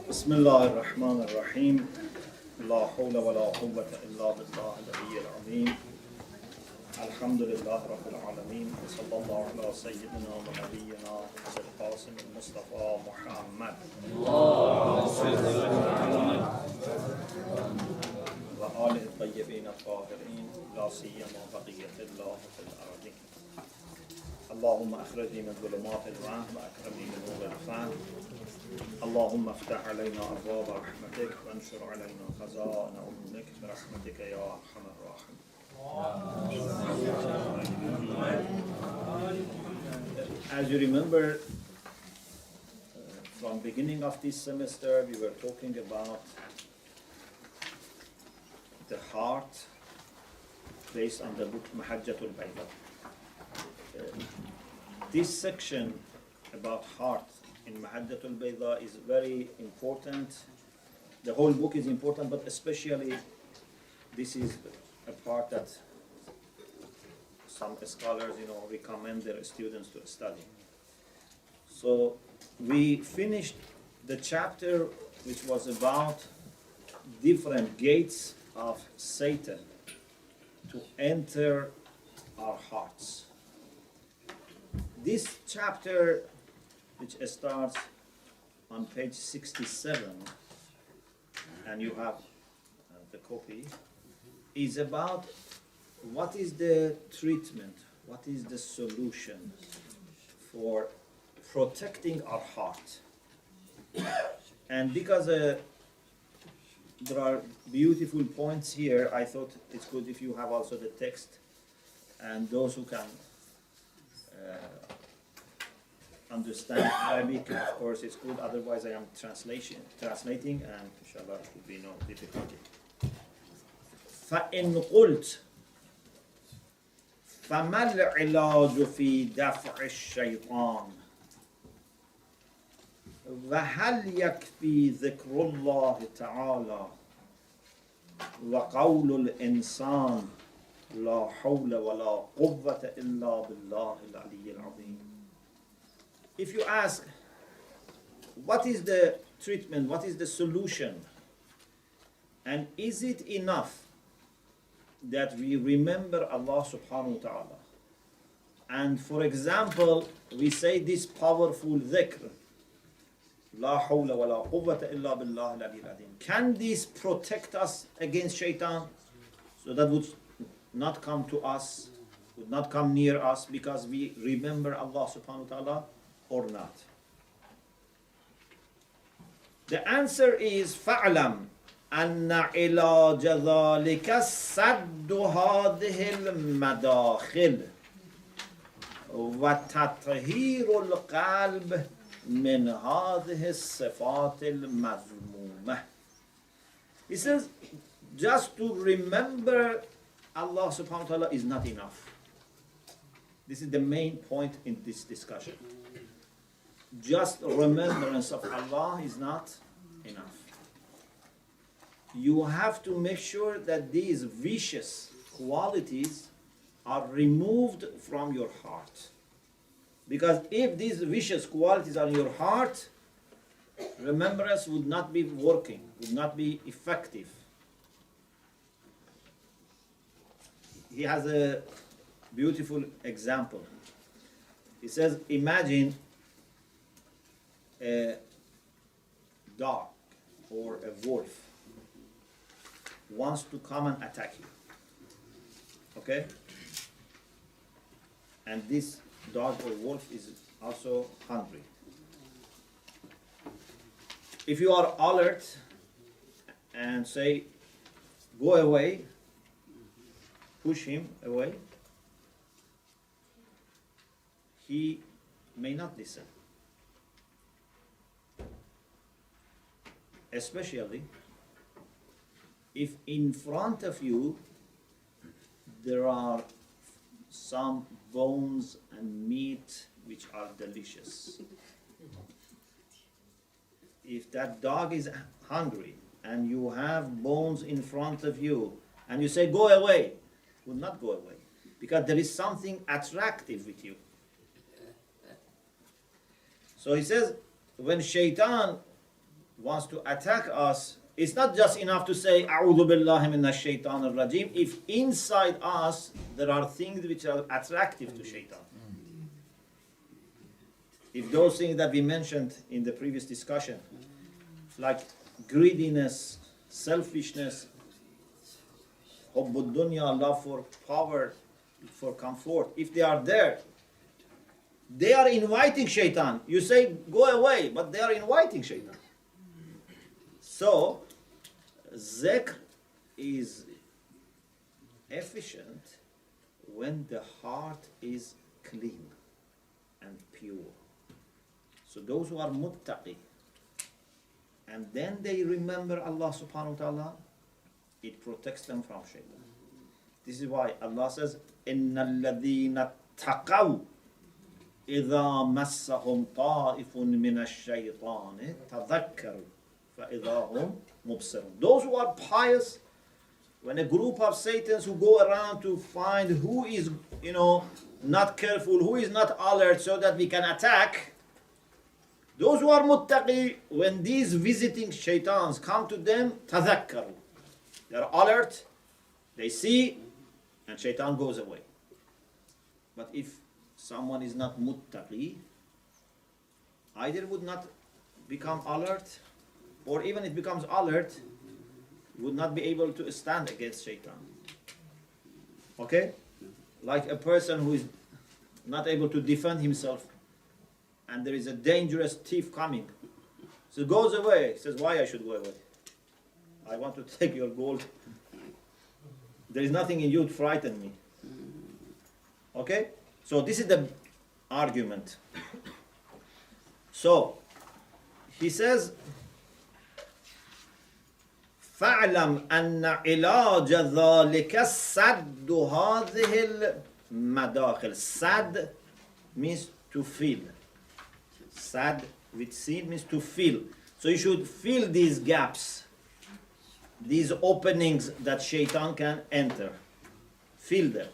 بسم الله الرحمن الرحيم لا حول ولا قوة إلا بالله العلي العظيم الحمد لله رب العالمين وصلى الله على سيدنا ونبينا أبي القاسم المصطفى محمد وآله الطيبين الطاهرين لا سيما بقية الله في الأرض اللهم أخرجني من ظلمات الوهم وأكرمني من نور الفهم اللهم افتح علينا أبواب رحمتك وانشر علينا خزائن أمنك برحمتك يا أرحم الراحمين. As you remember, from beginning of this semester, we were talking about the heart based on the book Mahajjatul Bayda. This section about heart in Mahajjatul Bayda is very important. The whole book is important, but especially this is a part that some scholars, recommend their students to study. So we finished the chapter which was about different gates of Satan to enter our hearts. This chapter, which starts on page 67, and you have the copy, is about what is the treatment, what is the solution for protecting our heart. And because there are beautiful points here, I thought it's good if you have also the text, and those who can understand Arabic, of course, it's good. Otherwise, I am translating, and inshallah, it will be no difficulty. فَإِنْ قُلْتَ فَمَا الْعِلَاجُ فِي دَفْعِ الشَّيْطَانِ وَهَلْ يَكْفِي ذِكْرُ اللَّهِ تَعَالَى وَقَوْلُ الْإِنسَانِ لَا حَوْلَ وَلَا قُوَّةَ إِلَّا بِاللَّهِ الْعَلِيِّ الْعَظِيمِ. If you ask, what is the treatment, what is the solution, and is it enough that we remember Allah subhanahu wa ta'ala? And for example, we say this powerful dhikr, La hawla wa la quwwata illa billah al-ali al-azim. Can this protect us against shaitan? So that would not come to us, would not come near us because we remember Allah subhanahu wa ta'ala, or not? The answer is فَعْلَمْ أَنَّ عِلَاجَ ذَلِكَ سَدُّ هَذِهِ الْمَدَاخِلِ وَتَطْهِيرُ الْقَلْبِ مِنْ هَذِهِ الصِّفَاتِ الْمَذْمُومَةِ. He says, just to remember Allah subhanahu wa ta'ala is not enough. This is the main point in this discussion. Just remembrance of Allah is not enough. You have to make sure that these vicious qualities are removed from your heart. Because if these vicious qualities are in your heart, remembrance would not be working, would not be effective. He has a beautiful example. He says, imagine a dog or a wolf wants to come and attack you. Okay? And this dog or wolf is also hungry. If you are alert and say, go away, push him away, he may not listen. Especially if in front of you there are some bones and meat which are delicious. If that dog is hungry and you have bones in front of you and you say go away, it will not go away because there is something attractive with you. So he says, when shaitan wants to attack us, it's not just enough to say A'udhu billahi minash shaitanir rajim if inside us there are things which are attractive to shaitan. If those things that we mentioned in the previous discussion, like greediness, selfishness, hubbud dunya, love for power, for comfort, if they are there, they are inviting shaitan. You say go away, but they are inviting shaitan. So zikr is efficient when the heart is clean and pure. So those who are muttaqi, and then they remember Allah subhanahu wa ta'ala, it protects them from shaitan. This is why Allah says, إِنَّ الَّذِينَ اتَّقَوْا إِذَا مَسَّهُمْ طَائِفٌ مِّنَ الشَّيْطَانِ تَذَكَّرُوا فَإِذَا هُمْ مُبْصِرُونَ. Those who are pious, when a group of Satans who go around to find who is, not careful, who is not alert so that we can attack, those who are muttaqi, when these visiting shaitans come to them, tadhakkaru. They are alert, they see, and shaitan goes away. But if someone is not muttaqi, either would not become alert, or even it becomes alert, would not be able to stand against shaitan. Okay? Like a person who is not able to defend himself, and there is a dangerous thief coming. So goes away. He says, why I should go away? I want to take your gold. There is nothing in you to frighten me. Okay? So this is the argument. So, he says, فَاعْلَمْ أَنَّ عِلَاجَ ذَلِكَ سَدُّ هَذِهِ الْمَدَاخِلِ. Sad means to fill. Sad with sin means to fill. So you should fill these gaps, these openings that shaitan can enter. Fill them.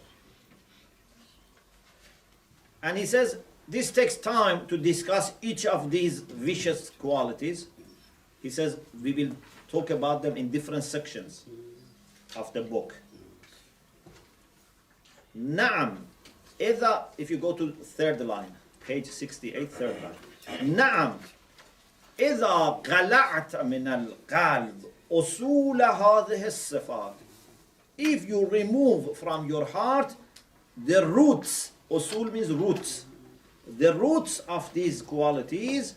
And he says, this takes time to discuss each of these vicious qualities. He says, we will talk about them in different sections of the book. Na'am. If you go to third line, page 68, third line. Na'am. إذا قلعت من القلب أصول هذه الصفات. If you remove from your heart the roots, usul means roots, the roots of these qualities,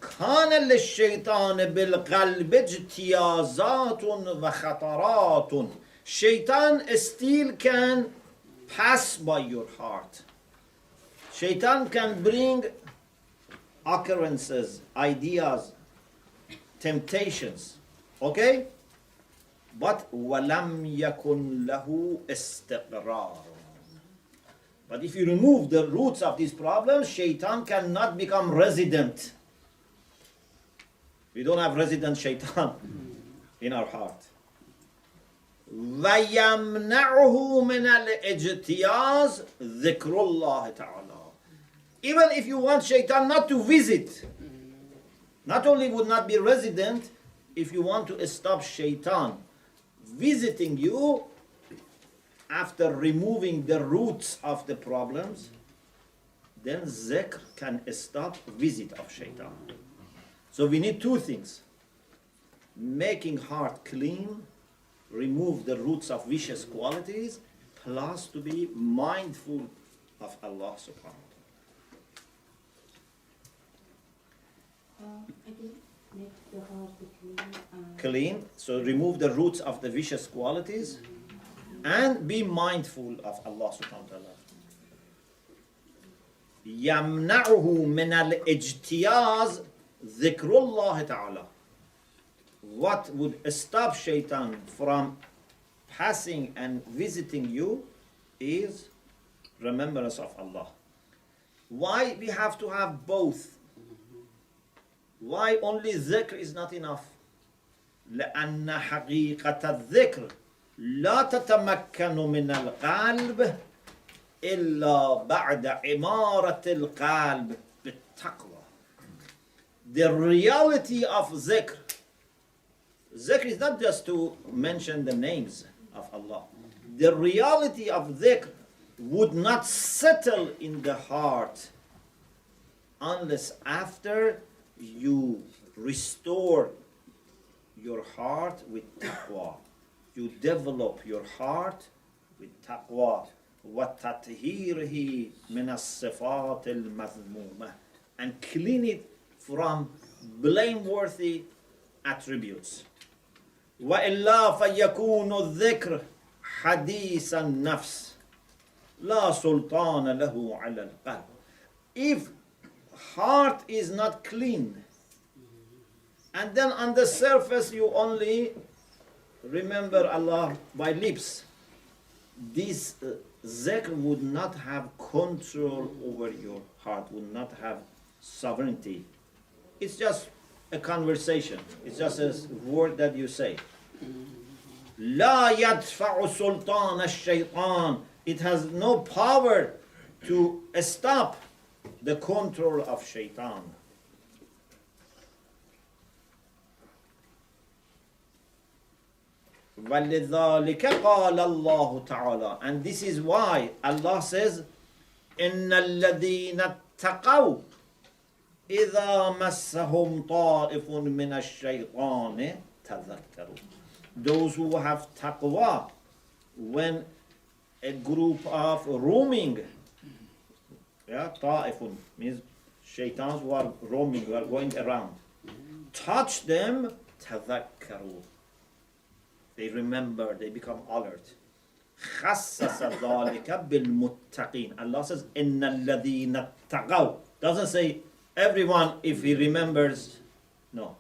كان للشيطان بالقلب اجتيازات وخطرات. Shaitan still can pass by your heart. Shaitan can bring occurrences, ideas, temptations. Okay? But وَلَمْ يَكُنْ لَهُ اسْتِقْرَارٌ. But if you remove the roots of these problems, shaitan cannot become resident. We don't have resident shaitan in our heart. وَيَمْنَعُهُ مِنَ الْإِجْتِيَازِ ذِكْرُ اللَّهِ تَعَالَى. Even if you want shaitan not to visit, not only would not be resident, if you want to stop shaitan visiting you after removing the roots of the problems, then zikr can stop visit of shaitan. So we need two things: making heart clean, remove the roots of vicious qualities, plus to be mindful of Allah subhanahu wa ta'ala. Again, make the heart clean. Clean, so remove the roots of the vicious qualities and be mindful of Allah subhanahu wa ta'ala. يَمْنَعُهُ مِنَ الْإِجْتِيَازِ ذِكْرُ اللَّهِ تَعَالَى. What would stop shaitan from passing and visiting you is remembrance of Allah. Why we have to have both? Why only dhikr is not enough? لأن حقيقة الذكر لا تتمكن من القلب إلا بعد عمارة القلب بالتقوى. the reality of zikr. Zikr is not just to mention the names of Allah. The reality of zikr would not settle in the heart unless after you restore your heart with taqwa. You develop your heart with taqwa. وَتَطْهِيرِهِ مِنَ الصِّفَاتِ الْمَذْمُومَةِ, and clean it from blameworthy attributes. وَإِلَّا فَيَكُونُ الذِّكْرُ حَدِيثَ النَّفْسِ لَا سُلْطَانَ لَهُ عَلَى الْقَلْبِ. If heart is not clean, and then on the surface you only remember Allah by lips, this zikr would not have control over your heart, would not have sovereignty. It's just a conversation. It's just a word that you say. لا يدفع سلطان الشيطان. It has no power to stop the control of shaitan. وَلِذَلِكَ قَالَ اللَّهُ تَعَالَى, and this is why Allah says, إِنَّ الَّذِينَ اتَّقَوْا إِذَا مَسَّهُمْ طَائِفٌ مِّنَ الشَّيْطَانِ تَذَكَّرُوا. Those who have taqwa, when a group of roaming, ta'ifun means shaitans who are roaming, who are going around, touch them, tadhakkaru, they remember, they become alert. خَصَّصَ ذَلِكَ بِالْمُتَّقِينَ. Allah says, إِنَّ الَّذِينَ اتَّقَوْا. Doesn't say everyone if he remembers. No.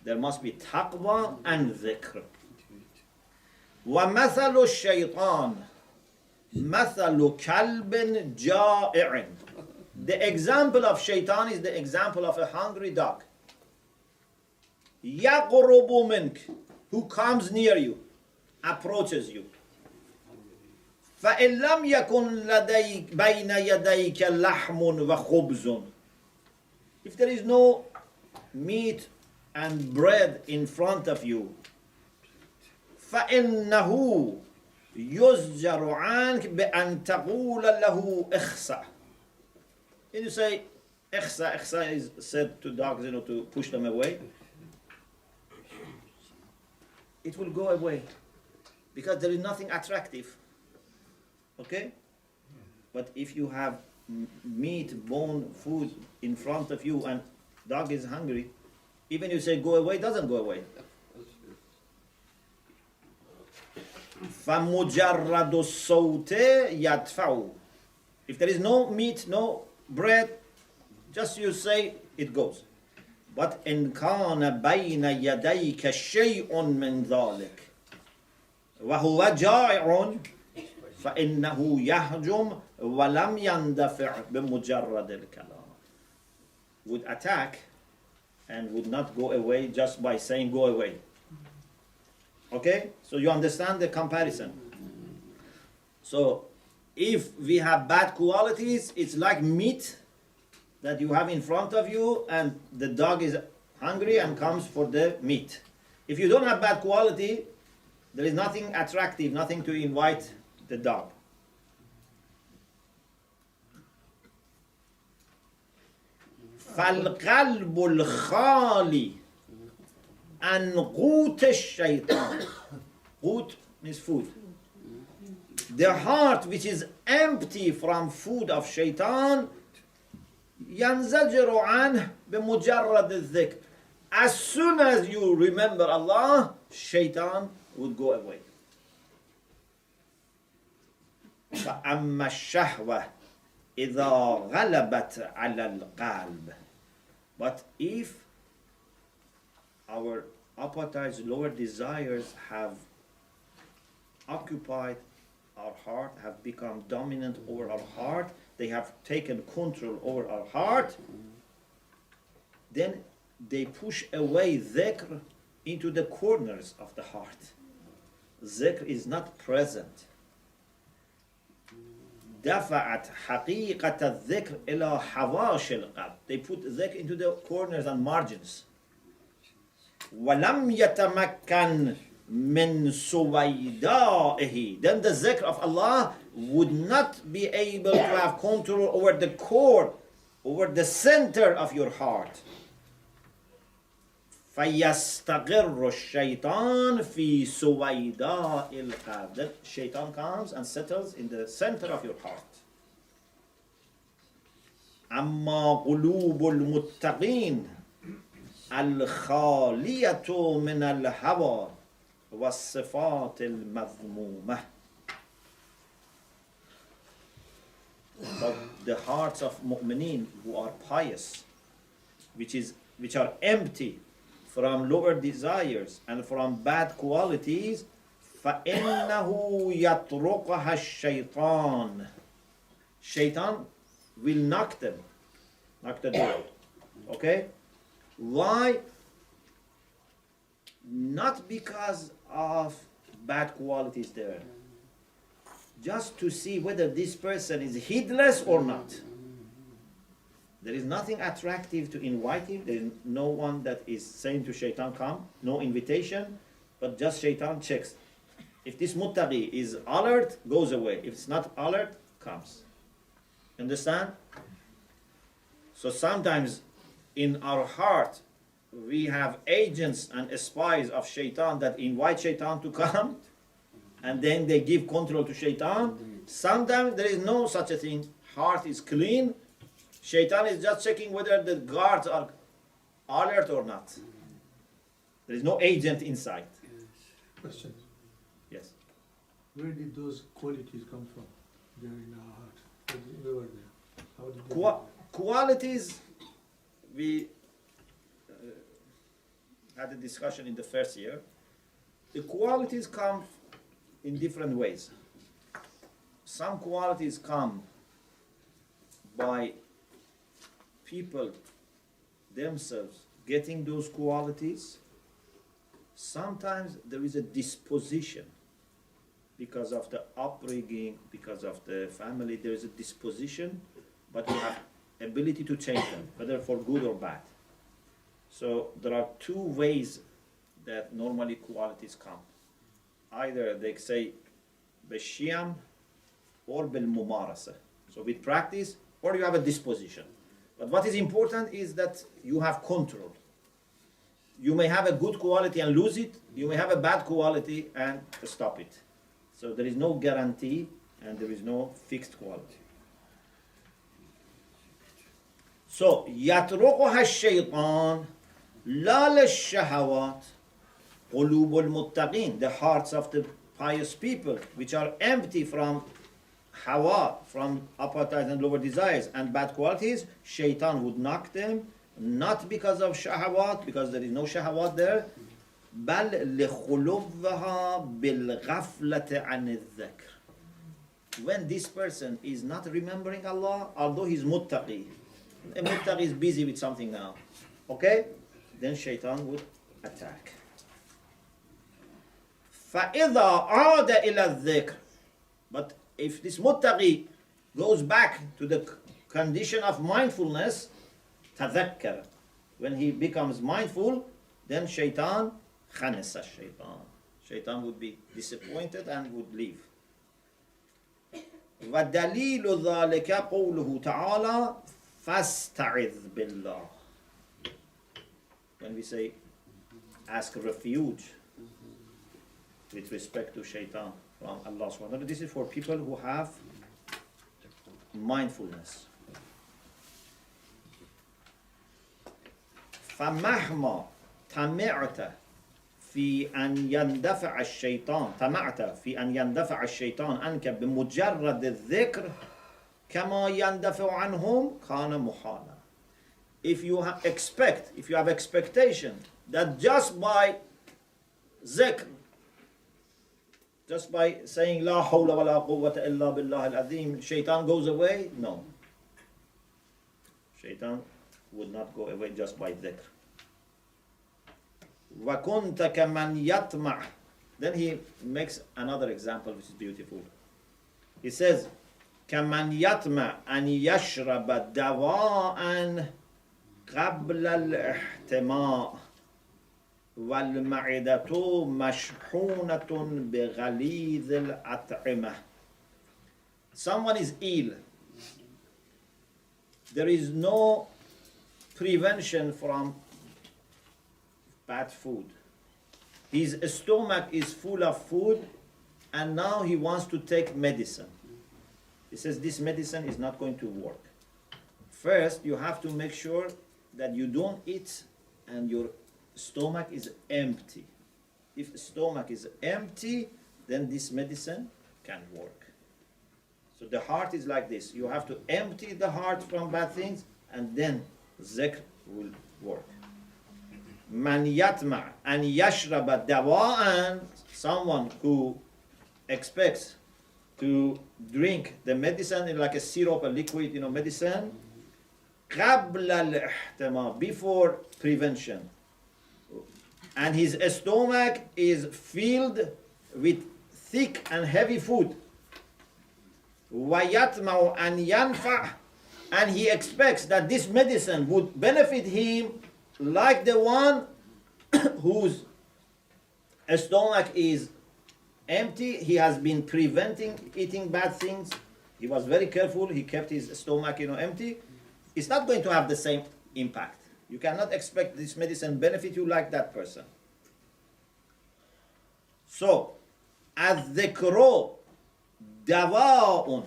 There must be taqwa and dhikr. وَمَثَلُ الشَّيْطَانِ مَثَلُ كَلْبٍ جَائِعٍ. The example of shaitan is the example of a hungry dog. يَقْرُبُ مِنْكَ, who comes near you, approaches you. فَإِنْ لَمْ يَكُنْ بَيْنَ يَدَيْكَ لَحْمٌ وَخُبْزٌ. If there is no meat and bread in front of you, فَإِنَّهُ يُزْجَرُ عَنْكَ بِأَنْ تَقُولَ لَهُ إِخْسَأْ. And you say, إِخْسَأْ. إِخْسَأْ is said to dogs, to push them away. It will go away because there is nothing attractive. Okay? But if you have meat, bone, food in front of you and dog is hungry, even you say go away, it doesn't go away. فَمُجَرَّدُ الصَّوْتِ يَدْفَعُ. If there is no meat, no bread, just you say it goes. But إن كان بين يديك شيء من ذلك وهو جائع فإنه يهجم ولم يندفع بمجرد الكلام. Would attack and would not go away just by saying go away. Okay? So you understand the comparison. So if we have bad qualities, it's like meat that you have in front of you and the dog is hungry and comes for the meat. If you don't have bad quality, there is nothing attractive, nothing to invite the dog. فَالْقَلْبُ الْخَالِي عَنْ قُوتِ الشَّيْطَانِ. Qut means food. The heart which is empty from food of shaitan, ينزجر عنه بمجرد الذكر. As soon as you remember Allah, shaitan would go away. فأما الشهوة إذا غلبت على القلب. But if our appetites, lower desires have occupied our heart, have become dominant over our heart, they have taken control over our heart, then they push away dhikr into the corners of the heart. Dhikr is not present. دفعت حقيقة الذكر إلى حواشي القلب. They put dhikr into the corners and margins. ولم يتمكن من سويدائه. Then the dhikr of Allah would not be able to have control over the core, over the center of your heart. فَيَسْتَقِرُّ الشَّيْطَانِ فِي سُوَيْدَاءِ الْقَلْبِ. Then shaitan comes and settles in the center of your heart. أَمَّا قُلُوبُ الْمُتَّقِينَ الْخَالِيَةُ مِنَ الْهَوَى وَالصِّفَاتِ الْمَذْمُومَةِ. But the hearts of mu'mineen who are pious, which are empty from lower desires and from bad qualities, فَإِنَّهُ يَطْرُقَهَا الشَّيْطَانِ. Shaitan will knock the door. Okay? Why? Not because of bad qualities there. Just to see whether this person is heedless or not. There is nothing attractive to invite him. There is no one that is saying to shaitan, come. No invitation. But just shaitan checks. If this muttaqi is alert, goes away. If it's not alert, comes. Understand? So sometimes in our heart, we have agents and spies of shaitan that invite shaitan to come. And then they give control to shaitan. Sometimes there is no such a thing. Heart is clean. Shaitan is just checking whether the guards are alert or not. There is no agent inside. Question. Yes. Where did those qualities come from? They're in our heart. Where were they? How did they Qualities, we had a discussion in the first year. The qualities come in different ways. Some qualities come by people themselves getting those qualities. Sometimes there is a disposition because of the upbringing, because of the family. There is a disposition, but you have ability to change them, whether for good or bad. So there are two ways that normally qualities come. Either they say بالشيم or بالممارسة. So with practice, or you have a disposition. But what is important is that you have control. You may have a good quality and lose it. You may have a bad quality and stop it. So there is no guarantee and there is no fixed quality. So يطرقها الشيطان لا للشهوات قلوب المتقين. The hearts of the pious people, which are empty from hawa, from appetites and lower desires and bad qualities, shaitan would knock them, not because of shahawat, because there is no shahawat there, بل لخلوها بالغفلة عن الذكر. When this person is not remembering Allah, although he's muttaqi, a muttaqi is busy with something now, okay? Then shaitan would attack. فإذا عاد إلى الذكر. But if this muttaqi goes back to the condition of mindfulness, تذكر, when he becomes mindful, then shaitan خنس الشيطان. Shaitan would be disappointed and would leave. وَدَلِيلُ ذَلِكَ قَوْلُهُ تَعَالَى فَاسْتَعِذْ بِاللَّهِ. When we say ask refuge with respect to shaitan from Allah subhanahu wa ta'ala, this is for people who have mindfulness. فَمَهْمَا تَمِعْتَ في أن يندفع الشيطان طمعت في أن يندفع الشيطان عنك بمجرد الذكر كما يندفع عنهم كان محالا. If you have expectation that just by zikr, just by saying لا حول ولا قوة إلا بالله العظيم, shaitan goes away, no. Shaitan would not go away just by dhikr. وَكُنْتَ كَمَنْ يَطْمَعْ. Then he makes another example which is beautiful. He says, كمن يطمع أن يشرب دواء قبل الاحتماء والمعدة مشحونة بغليظ الأطعمة. Someone is ill. There is no prevention from bad food. His stomach is full of food, and now he wants to take medicine. He says this medicine is not going to work. First, you have to make sure that you don't eat and your stomach is empty. If stomach is empty, then this medicine can work. So the heart is like this. You have to empty the heart from bad things, and then zikr will work. Man yatma and yashraba dawa'an, someone who expects to drink the medicine like a syrup, a liquid, medicine, qabla al-ihtima, before prevention. And his stomach is filled with thick and heavy food. وَيَطْمَعُ أَنْ يَنْفَعُ, and he expects that this medicine would benefit him like the one whose stomach is empty. He has been preventing eating bad things. He was very careful. He kept his stomach, empty. It's not going to have the same impact. You cannot expect this medicine benefit you like that person. So, الذكر دواء.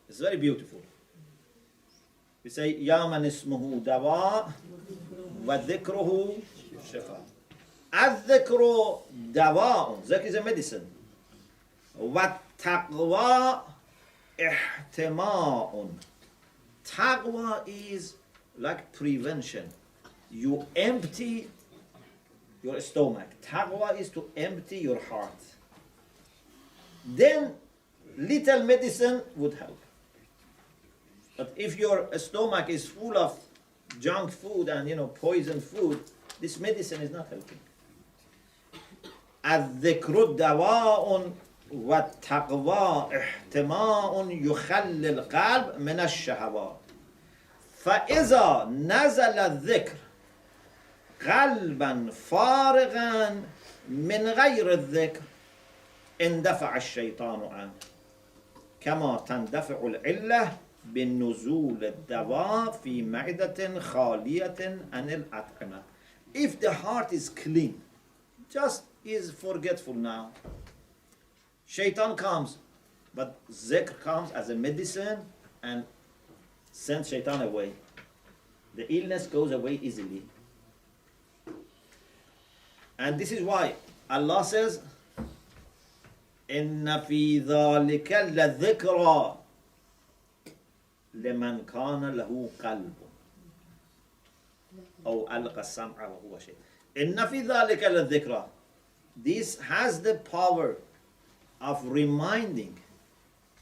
It's very beautiful. We say يا من اسمه دواء وذكره شفاء. الذكر دواء. Zikr is a medicine. والتقوى احتماء. Taqwa is like prevention. You empty your stomach. Taqwa is to empty your heart. Then little medicine would help. But if your stomach is full of junk food and poison food, this medicine is not helping. الذكر دواء والتقوى احتماء يخلي القلب من الشهوات. فإذا نزل الذكر قلبا فارغا من غير الذكر اندفع الشيطان عنه كما تندفع العلة بالنزول الدواء في معدة خالية عن الأطعمة. If the heart is clean, just is forgetful now, Shaitan comes, but zikr comes as a medicine and sends Shaitan away. The illness goes away easily. And this is why Allah says, إِنَّ فِي ذَلِكَ لَذِكْرَى لِمَنْ كَانَ لَهُ قَلْبٌ أو ألقى السمع وهو شيء. إِنَّ فِي ذَلِكَ لَذِكْرَى. This has the power of reminding,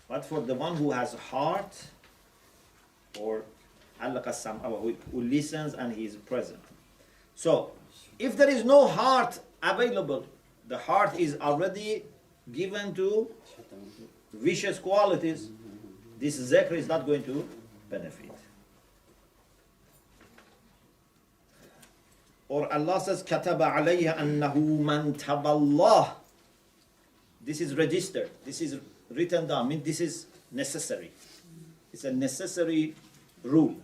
but for the one who has a heart, or ألقى السمع, who listens and he is present. So, if there is no heart available, the heart is already given to vicious qualities, this zikr is not going to benefit. Or Allah says, كَتَبَ عَلَيْهَا أَنَّهُ مَنْ تَبَى اللَّهِ. This is registered. This is written down. I mean, this is necessary. It's a necessary rule.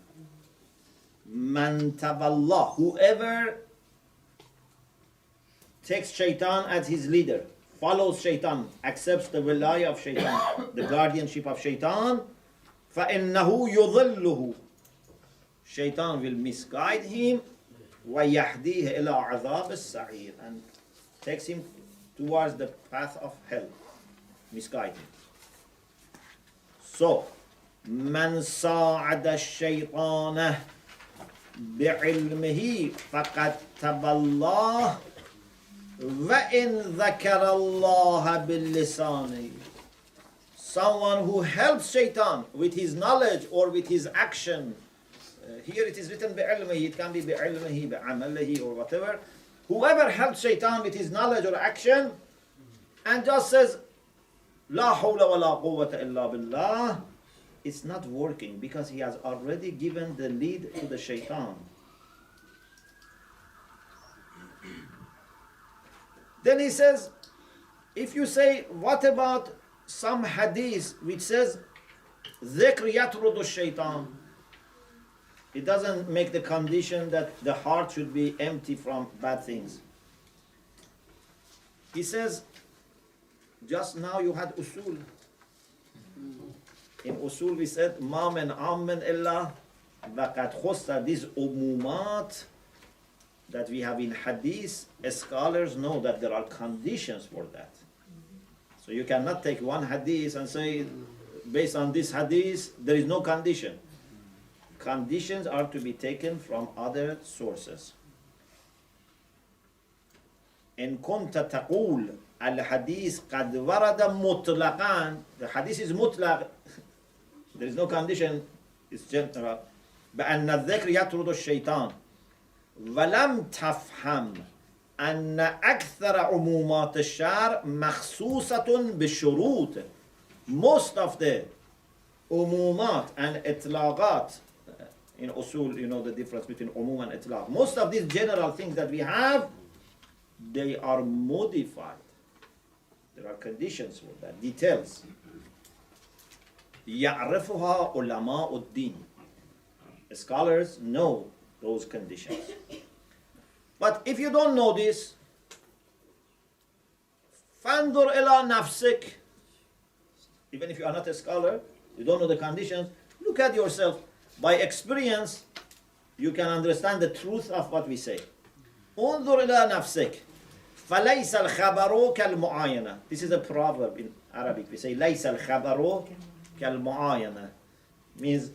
مَنْ تَبَى اللَّهِ. Whoever takes Shaitan as his leader, follows Shaitan, accepts the wilaya of Shaitan, the guardianship of Shaitan, فَإِنَّهُ يُضِلُّهُ. Shaitan will misguide him, وَيَحْدِيهِ إِلَىٰ عَذَابِ السَّعِيرِ, and takes him towards the path of hell, misguide him. So, مَنْ صَاعَدَ الشَّيْطَانَ بِعِلْمِهِ فَقَدْ تَبَى اللَّهِ وَإِنْ ذَكَرَ اللَّهَ بِاللِّسَانِ. Someone who helps Shaitan with his knowledge or with his action. Here it is written بِعِلْمِهِ, it can be بِعِلْمِهِ, بِعَمَلِهِ, or whatever. Whoever helps Shaitan with his knowledge or action and just says, لا حول ولا قوة إلا بالله, it's not working because he has already given the lead to the shaitan. Then he says, if you say, what about some hadith which says, ذِكْرْ يَطْرُدُ الشَّيْطَانِ, it doesn't make the condition that the heart should be empty from bad things. He says, just now you had usul. In usul we said, مَا مِنْ عَمٍ إِلَّا وَقَدْ خُصَّ. These umumat that we have in hadith, scholars know that there are conditions for that. So you cannot take one hadith and say, based on this hadith, there is no condition. Conditions are to be taken from other sources. إن كنت تقول الحديث قد ورد مطلقا, the hadith is mutlaq, there is no condition, it's general. بأن الذكر يطرد الشيطان ولم تفهم أن أكثر عمومات الشرع مخصوصة بالشروط. Most of the umumat and itlaqat in usul, you know the difference between umum and itlaq. Most of these general things that we have, they are modified. There are conditions for that, details. يعرفها علماء الدين. Scholars know those conditions. But if you don't know this, فانظر إلى نفسك. Even if you are not a scholar, you don't know the conditions, look at yourself. By experience, you can understand the truth of what we say. انظر إلى نفسك فليس الخبر كالمعاينة. This is a proverb in Arabic. We say ليس الخبر كالمعاينة. Means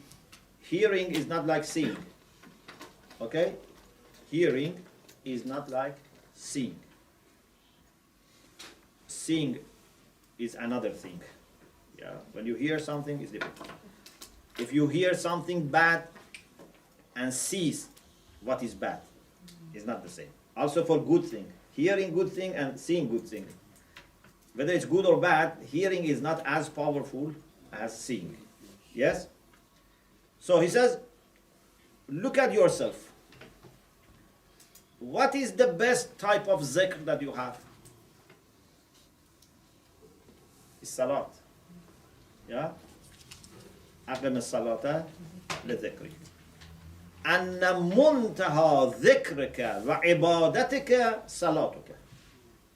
hearing is not like seeing. Okay? Hearing is not like seeing. Seeing is another thing. Yeah, when you hear something, it's different. If you hear something bad and sees what is bad, it's not the same. Also for good thing, hearing good thing and seeing good thing. Whether it's good or bad, hearing is not as powerful as seeing. Yes? So he says, look at yourself. What is the best type of zikr that you have? It's salat. Yeah? أقم الصلاة لذكري. أن منتهى ذكرك وعبادتك صلاتك.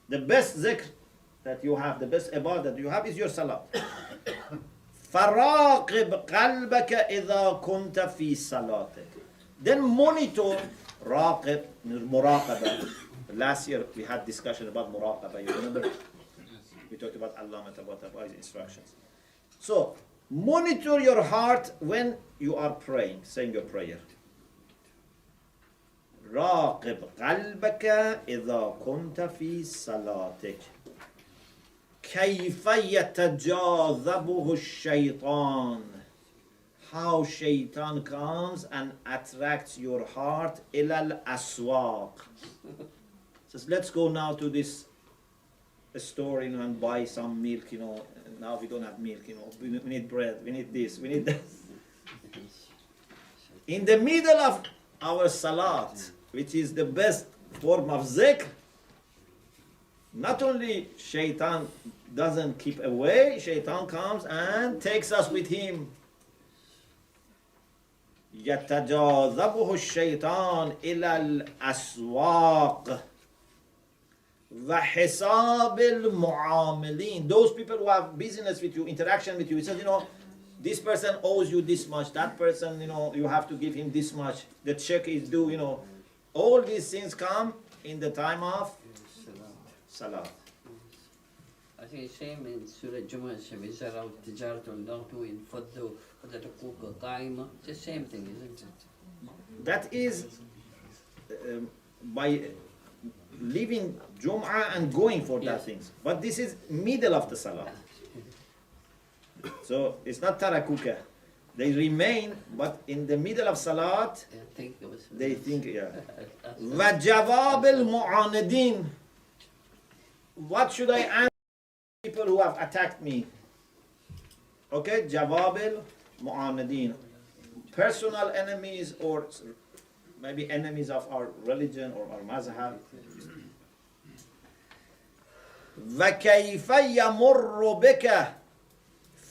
The best zikr that you have, the best ibadah that you have is your salat. فراقب قلبك إذا كنت في صلاتك. Then monitor, راقب, مراقبة. Last year we had discussion about muraqabah. You remember? We talked about Allah Ta'ala's instructions. So, monitor your heart when you are praying, saying your prayer. راقب قلبك إذا كنت في صلاتك. كيف يتجاذبه الشيطان. How shaitan comes and attracts your heart إلى الأسواق. Says, let's go now to this store, and buy some milk, Now we don't have milk, We need bread, we need this, we need that. In the middle of our salat, which is the best form of zikr, not only shaitan doesn't keep away, shaitan comes and takes us with him. يتجاذبه الشيطان إلى الأسواق وحساب المعاملين. Those people who have business with you, interaction with you, it says, this person owes you this much, that person, you have to give him this much, the check is due, all these things come in the time of salat. I think same in Surah Jumu'ah, Shabizara, Tijarat al-Naqtu, in Faddu, Fadatukuka, Qaima. It's the same thing, isn't it? That is by leaving Jum'ah and going for that things. But this is middle of the salah. So it's not tarakuka. They remain, but in the middle of salat, they think, yeah. وَجَوَابِ الْمُعَانِدِينَ. What should I answer people who have attacked me? Okay, Jawab mu'anadin, personal enemies or maybe enemies of our religion or our mazhab. وَكَيْفَ يَمُرُّ بِكَ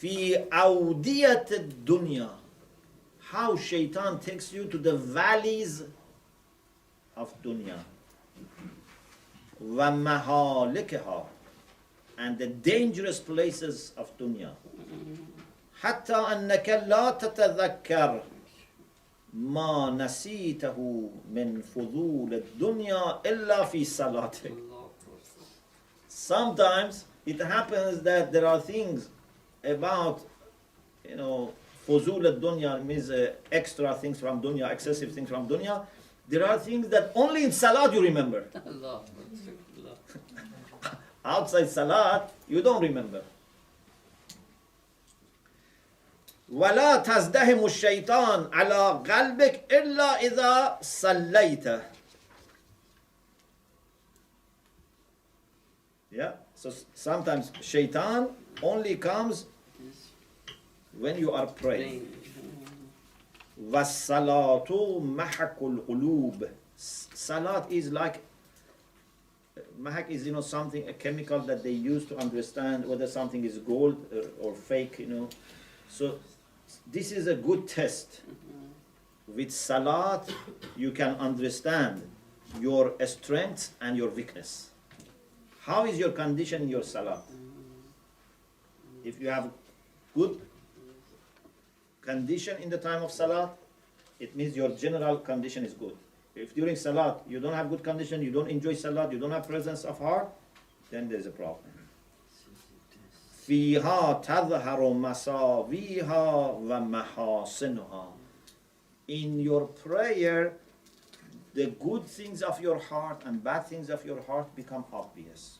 فِي أَوْدِيَةِ الدُّنْيَا. How shaitan takes you to the valleys of dunya. وَمَهَالِكَهَا, and the dangerous places of dunya. حتى أنك لا تتذكر ما نسيته من فضول الدنيا إلا في صلاتك. Sometimes it happens that there are things about, fuzul al-dunya means extra things from dunya, excessive things from dunya. There are things that only in salat you remember. Outside salat, you don't remember. وَلَا تَزْدَهِمُ الشَّيْطَانِ عَلَى قَلْبِكَ إِلَّا إِذَا صَلَّيْتَ. Yeah, so sometimes shaitan only comes when you are praying. وَالصَّلَاةُ مَحَكُ الْقُلُوبِ. Salat is like, mahak is, something, a chemical that they use to understand whether something is gold or fake, So this is a good test. With salat, you can understand your strength and your weakness. How is your condition in your salat? If you have good condition in the time of salat, it means your general condition is good. If during salat you don't have good condition, you don't enjoy salat, you don't have presence of heart, then there's a problem. فِيهَا تَظْهَرُ مَسَاوِيهَا وَمَحَاسِنُهَا. In your prayer, the good things of your heart and bad things of your heart become obvious.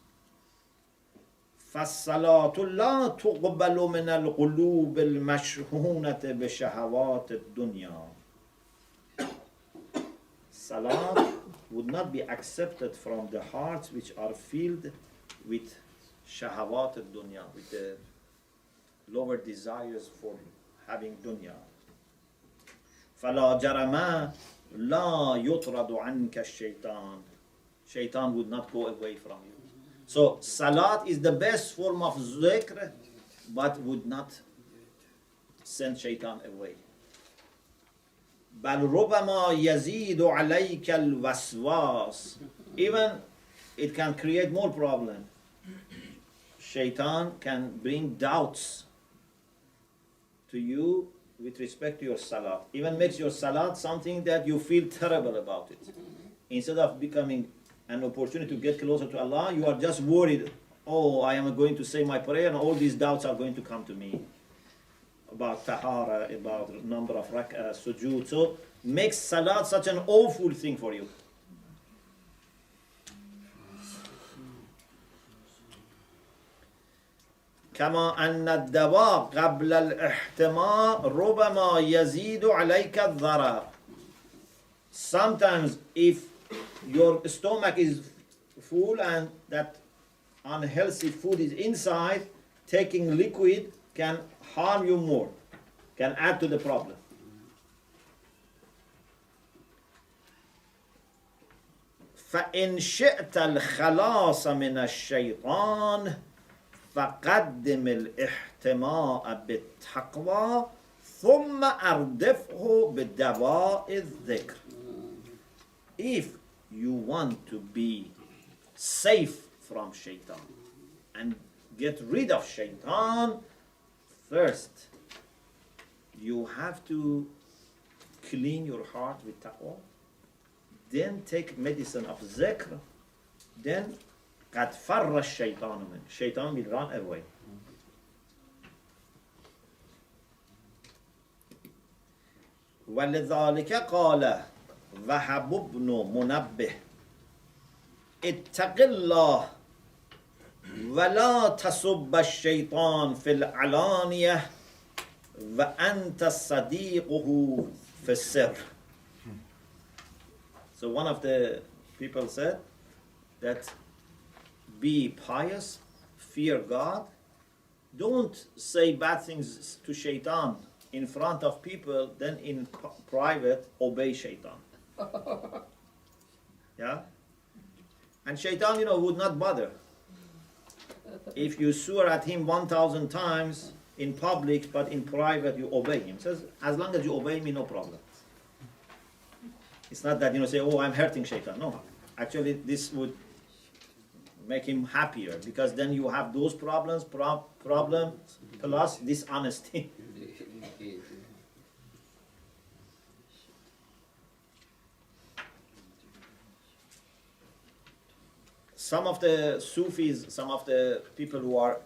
فَالصَّلَاةُ لَا تُقْبَلُ مِنَ الْقُلُوبِ الْمَشْحُونَةِ بِشَهَوَاتِ الدُّنْيَا. Salat would not be accepted from the hearts which are filled with shahawat al-dunya, with the lower desires for having dunya. فَلَا جَرَمَا لَا يُطْرَدُ عَنْكَ الشَّيْطَانِ. Shaitan would not go away from you. So salat is the best form of zikr, but would not send shaitan away. بَلْ رُبَمَا يَزِيدُ عَلَيْكَ الْوَسْوَاسِ. Even it can create more problem. Shaitan can bring doubts to you with respect to your salat. Even makes your salat something that you feel terrible about it. Instead of becoming an opportunity to get closer to Allah, you are just worried, I am going to say my prayer and all these doubts are going to come to me. About tahara, about number of rak'ah, sujood. So makes salat such an awful thing for you. كما أن الدواء قبل الاحتماء ربما يزيد عليك الضرر. Sometimes if your stomach is full and that unhealthy food is inside, taking liquid can harm you more, can add to the problem. فإن شئت الخلاص من الشيطان فقدم الاحتماء بالتقوى ثم أردفه بدواء الذكر. If you want to be safe from shaitan and get rid of shaitan, first you have to clean your heart with taqwa, then take medicine of zikr, then قد فر الشيطان منه. Shaitan will run away. ولذلك قال وهب بن منبه اتق الله ولا تسب الشيطان في العلانية وأنت صديقه في السر. So one of the people said that be pious, fear God, don't say bad things to shaitan in front of people, then in private obey shaitan. Yeah? And shaitan, would not bother. If you swear at him 1,000 times in public, but in private you obey him. Says, as long as you obey me, no problem. It's not that, say, oh, I'm hurting shaitan. No. Actually, this would make him happier, because then you have those problems plus dishonesty. Some of the Sufis, some of the people who are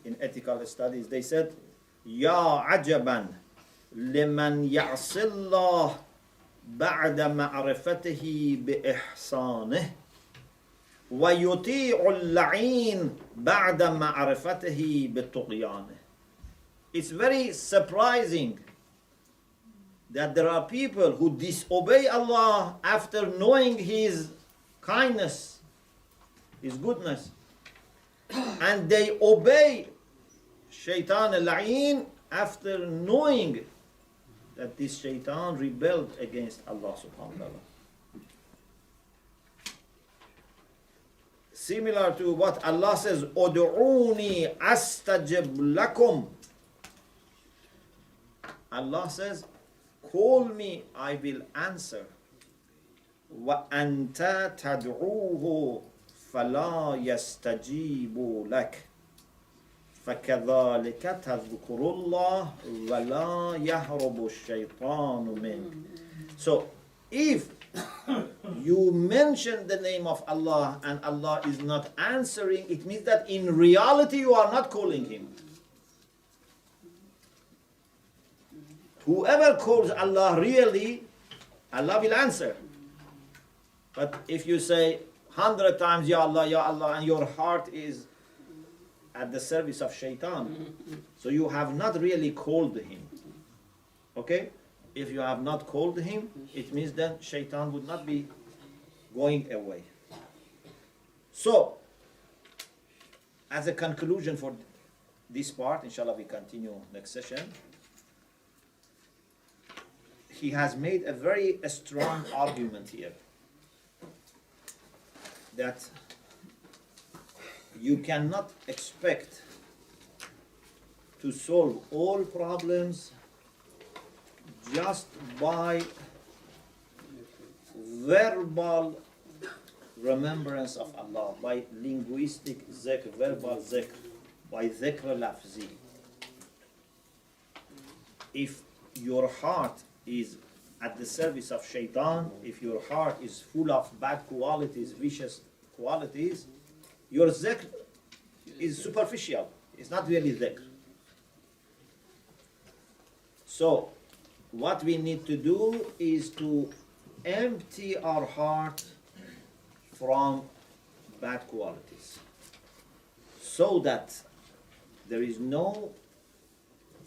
in ethical studies, they said, Ya ajaban liman ya'sillah ba'da ma'rifatihi bi-ihsanih wa yuti'u al-la'in ba'da ma'rifatihi bi-tughyanih. It's very surprising that there are people who disobey Allah after knowing His kindness, His goodness, and they obey Shaitan al-La'in after knowing that this Shaitan rebelled against Allah subhanahu wa ta'ala. Similar to what Allah says, Udu'uni astajib lakum. Allah says, call me, I will answer. Wa anta tad'uhu فلا يستجيب لك فكذلك تذكر الله ولا يهرب الشيطان منك. So if you mention the name of Allah and Allah is not answering, it means that in reality you are not calling Him. Whoever calls Allah really, Allah will answer. But if you say 100 times, Ya Allah, and your heart is at the service of shaitan, so you have not really called him. Okay? If you have not called him, it means then shaitan would not be going away. So, as a conclusion for this part, inshallah we continue next session, he has made a very strong argument here, that you cannot expect to solve all problems just by verbal remembrance of Allah, by linguistic zikr, verbal zikr, by zikr lafzi. If your heart is at the service of shaitan, if your heart is full of bad qualities, vicious qualities, your zikr is superficial. It's not really zikr. So, what we need to do is to empty our heart from bad qualities, so that there is no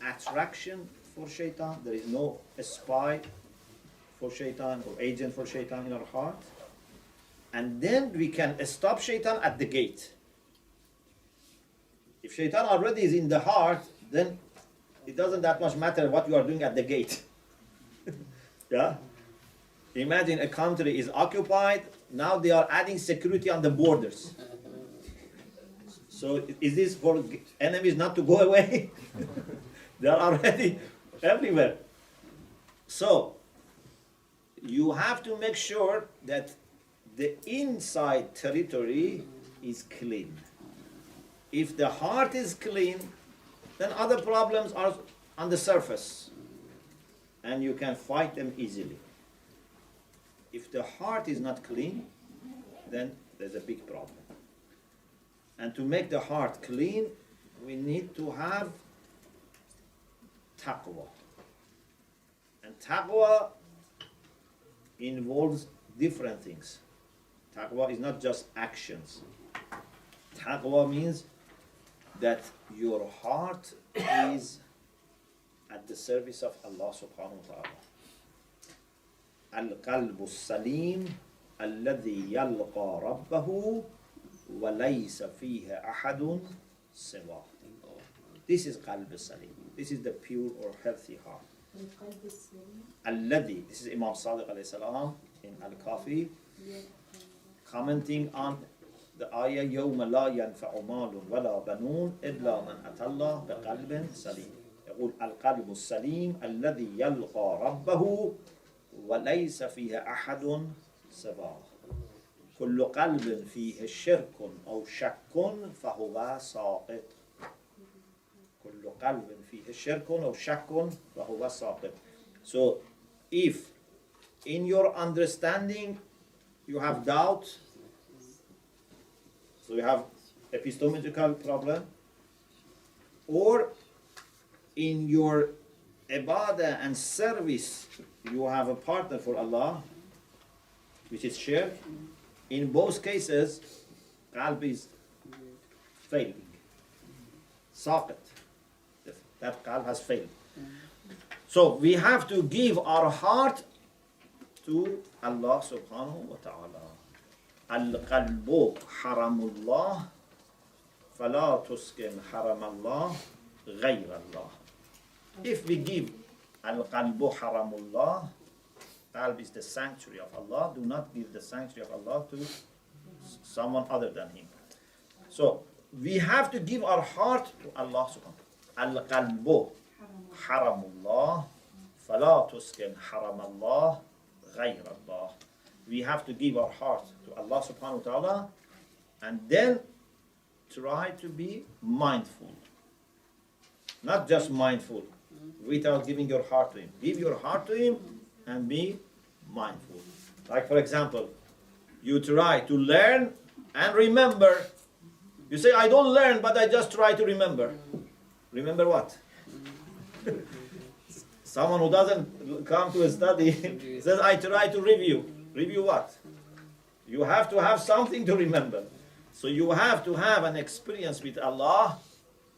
attraction for shaitan, there is no spy for shaitan or agent for shaitan in our heart, and then we can stop shaitan at the gate. If shaitan already is in the heart, then it doesn't that much matter what you are doing at the gate. Yeah? Imagine a country is occupied, now they are adding security on the borders. So is this for enemies not to go away? They are already everywhere. So you have to make sure that the inside territory is clean. If the heart is clean, then other problems are on the surface and you can fight them easily. If the heart is not clean, then there's a big problem. And to make the heart clean, we need to have taqwa. And taqwa involves different things. Taqwa is not just actions. Taqwa means that your heart is at the service of Allah subhanahu wa ta'ala. Al-qalbu salim alladhi yalqa rabbahu wa laysa fiha ahadun siwa. This is qalb salim. This is the pure or healthy heart. القلب السليم. Alladhi, this is Imam Sadiq alayhi salam in Al-Kafi, commenting on the ayah يوم لا ينفع مال ولا بنون إلا من أتى الله بقلب سليم. يقول القلب السليم الذي يلقى ربه وليس فيه أحد سواه. كل قلب فيه شرك أو شك فهو ساقط. كل قلب فيه شرك أو شك فهو ساقط. So if in your understanding you have doubt, so you have epistemological problem, or in your ibadah and service you have a partner for Allah, which is shirk, in both cases qalb is failing, saqit, that qalb has failed. So we have to give our heart to Allah subhanahu wa ta'ala. Al-qalbu haramullah fala tuskin haramallah ghayr Allah. If we give al-qalbu haramullah, qalb is the sanctuary of Allah, do not give the sanctuary of Allah to someone other than him. So we have to give our heart to Allah subhanahu wa ta'ala. Al-qalbu haramullah fala tuskin haramallah ghayr Allah. We have to give our heart to Allah subhanahu wa ta'ala and then try to be mindful. Not just mindful without giving your heart to Him. Give your heart to Him and be mindful. Like for example, you try to learn and remember. You say, I don't learn, but I just try to remember. Remember what? Someone who doesn't come to a study says, I try to review. Review what? You have to have something to remember. So you have to have an experience with Allah,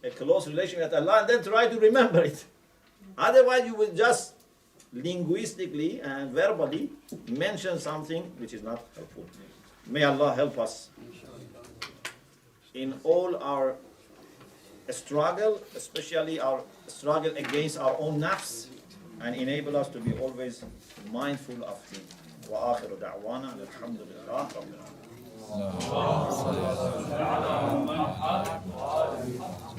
a close relation with Allah, and then try to remember it. Otherwise you will just linguistically and verbally mention something which is not helpful. May Allah help us in all our struggle, especially our struggle against our own nafs, and enable us to be always mindful of Him. وآخر دعوانا الحمد لله رب العالمين.